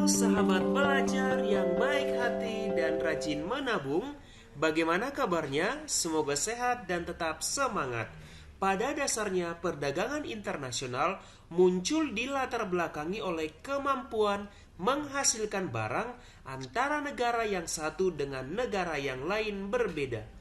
Halo sahabat belajar yang baik hati dan rajin menabung. Bagaimana kabarnya? Semoga sehat dan tetap semangat. Pada dasarnya perdagangan internasional muncul dilatar belakangi oleh kemampuan menghasilkan barang antara negara yang satu dengan negara yang lain berbeda.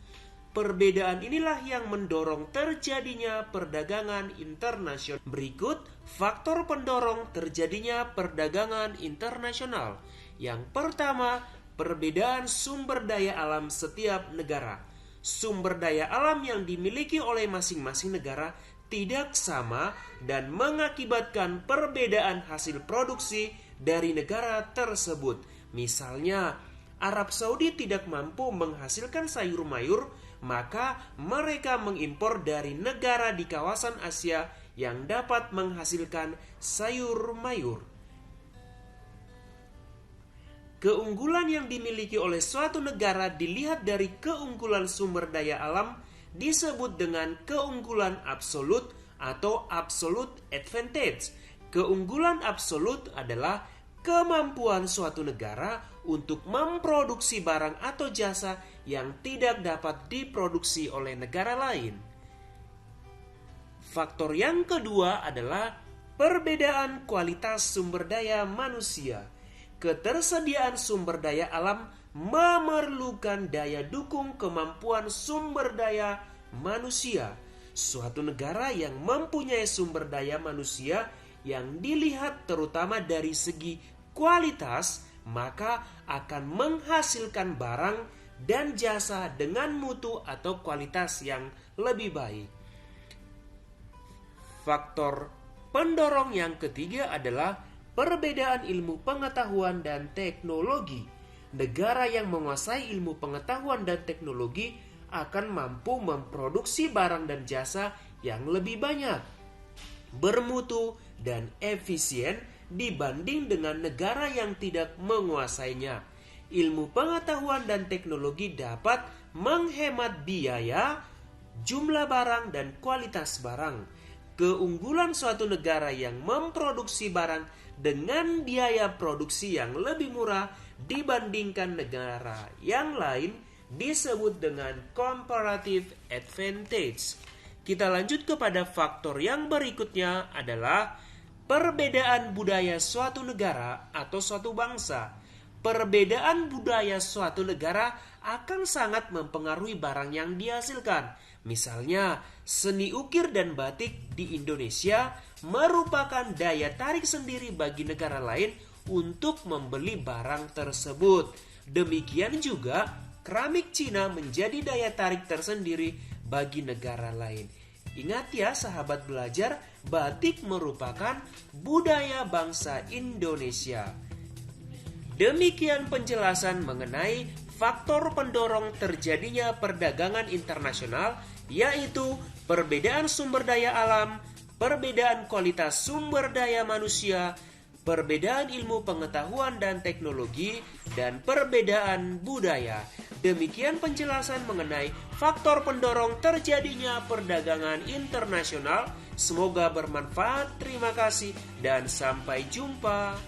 Perbedaan inilah yang mendorong terjadinya perdagangan internasional. Berikut faktor pendorong terjadinya perdagangan internasional. Yang pertama, perbedaan sumber daya alam setiap negara. Sumber daya alam yang dimiliki oleh masing-masing negara tidak sama dan mengakibatkan perbedaan hasil produksi dari negara tersebut. Misalnya, Arab Saudi tidak mampu menghasilkan sayur mayur, maka mereka mengimpor dari negara di kawasan Asia yang dapat menghasilkan sayur mayur. Keunggulan yang dimiliki oleh suatu negara dilihat dari keunggulan sumber daya alam disebut dengan keunggulan absolut atau absolute advantage. Keunggulan absolut adalah kemampuan suatu negara untuk memproduksi barang atau jasa yang tidak dapat diproduksi oleh negara lain. Faktor yang kedua adalah perbedaan kualitas sumber daya manusia. Ketersediaan sumber daya alam memerlukan daya dukung kemampuan sumber daya manusia. Suatu negara yang mempunyai sumber daya manusia yang dilihat terutama dari segi kualitas, maka akan menghasilkan barang dan jasa dengan mutu atau kualitas yang lebih baik. Faktor pendorong yang ketiga adalah perbedaan ilmu pengetahuan dan teknologi. Negara yang menguasai ilmu pengetahuan dan teknologi akan mampu memproduksi barang dan jasa yang lebih banyak, bermutu dan efisien dibanding dengan negara yang tidak menguasainya. Ilmu pengetahuan dan teknologi dapat menghemat biaya, jumlah barang, dan kualitas barang. Keunggulan suatu negara yang memproduksi barang dengan biaya produksi yang lebih murah dibandingkan negara yang lain disebut dengan comparative advantage. Kita lanjut kepada faktor yang berikutnya adalah perbedaan budaya suatu negara atau suatu bangsa. Perbedaan budaya suatu negara akan sangat mempengaruhi barang yang dihasilkan. Misalnya, seni ukir dan batik di Indonesia merupakan daya tarik sendiri bagi negara lain untuk membeli barang tersebut. Demikian juga, keramik Cina menjadi daya tarik tersendiri bagi negara lain. Ingat ya sahabat belajar, batik merupakan budaya bangsa Indonesia. Demikian penjelasan mengenai faktor pendorong terjadinya perdagangan internasional, yaitu perbedaan sumber daya alam, perbedaan kualitas sumber daya manusia, perbedaan ilmu pengetahuan dan teknologi, dan perbedaan budaya. Demikian penjelasan mengenai faktor pendorong terjadinya perdagangan internasional. Semoga bermanfaat. Terima kasih dan sampai jumpa.